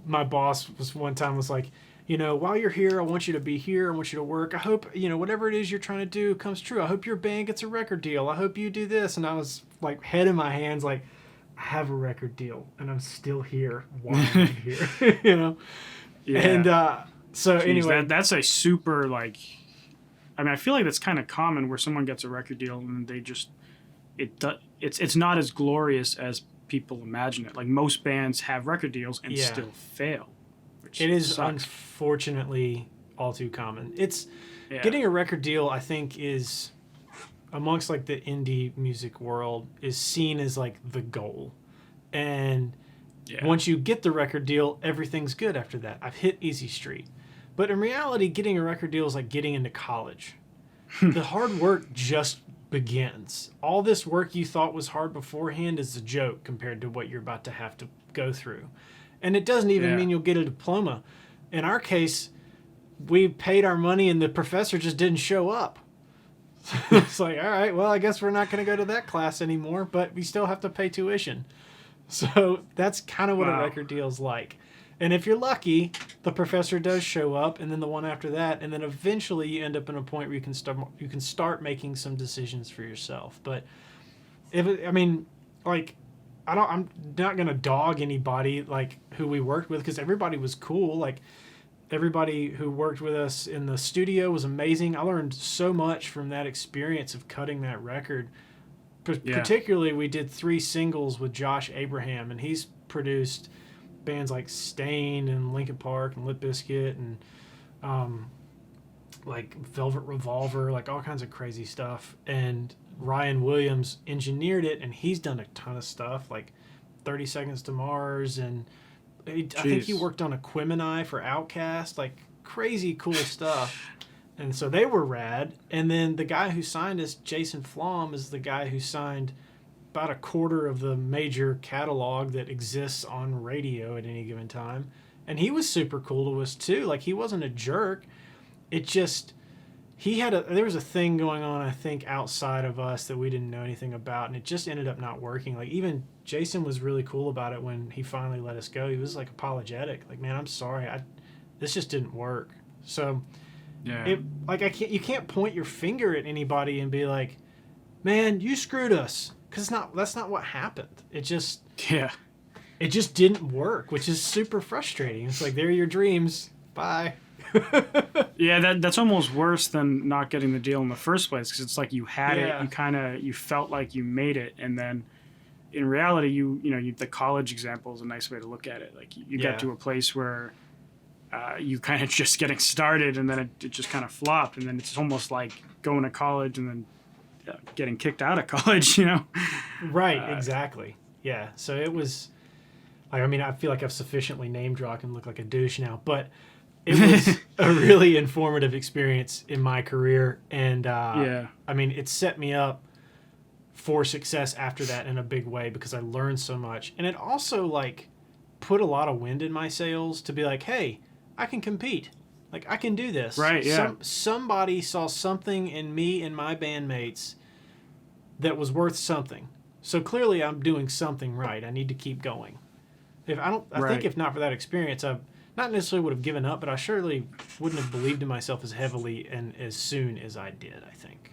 my boss was one time was like, while you're here, I want you to be here. I want you to work. I hope, whatever it is you're trying to do comes true. I hope your band gets a record deal. I hope you do this. And I was like, head in my hands, like, I have a record deal and I'm still here while I'm here, Yeah. And so Jeez, anyway. that's a super, like, I mean, I feel like that's kind of common where someone gets a record deal and they just, it's not as glorious as people imagine it. Like, most bands have record deals and still fail. It is sucks. Unfortunately all too common. Getting a record deal, I think, is amongst like the indie music world is seen as like the goal. And once you get the record deal, everything's good after that. I've hit easy street. But in reality, getting a record deal is like getting into college. The hard work just begins. All this work you thought was hard beforehand is a joke compared to what you're about to have to go through. And it doesn't even mean you'll get a diploma. In our case, we paid our money and the professor just didn't show up. It's like, all right, well, I guess we're not going to go to that class anymore, but we still have to pay tuition. So that's kind of what a record deal's like. And if you're lucky, the professor does show up, and then the one after that, and then eventually you end up in a point where you can start making some decisions for yourself. But I'm not gonna dog anybody like who we worked with because everybody was cool. Like everybody who worked with us in the studio was amazing. I learned so much from that experience of cutting that record. Particularly, we did 3 singles with Josh Abraham, and he's produced bands like Stain and Linkin Park and Limp Bizkit and like Velvet Revolver, like all kinds of crazy stuff. And Ryan Williams engineered it, and he's done a ton of stuff like 30 Seconds to Mars, and I think he worked on Aquemini for Outkast, like crazy cool stuff. And so they were rad. And then the guy who signed us, Jason Flom, is the guy who signed about a quarter of the major catalog that exists on radio at any given time. And he was super cool to us too. Like, he wasn't a jerk. It just, there was a thing going on, I think, outside of us that we didn't know anything about, and it just ended up not working. Like, even Jason was really cool about it when he finally let us go. He was like apologetic. Like, man, I'm sorry. This just didn't work. So you can't point your finger at anybody and be like, man, you screwed us. Because that's not what happened. It just didn't work, which is super frustrating. It's like, they're your dreams. Bye. That's almost worse than not getting the deal in the first place, because it's like you had it, you felt like you made it, and then in reality, the college example is a nice way to look at it. Like, you got to a place where you kind of just getting started, and then it just kind of flopped, and then it's almost like going to college and then getting kicked out of college, Right, exactly. Yeah, so it was, I feel like I've sufficiently name-dropped and look like a douche now, but it was a really informative experience in my career, and it set me up for success after that in a big way because I learned so much, and it also like put a lot of wind in my sails to be like, hey, I can compete. Like, I can do this. Right, yeah. Somebody saw something in me and my bandmates that was worth something. So clearly I'm doing something right. I need to keep going. I think if not for that experience, I not necessarily would have given up, but I surely wouldn't have believed in myself as heavily and as soon as I did, I think.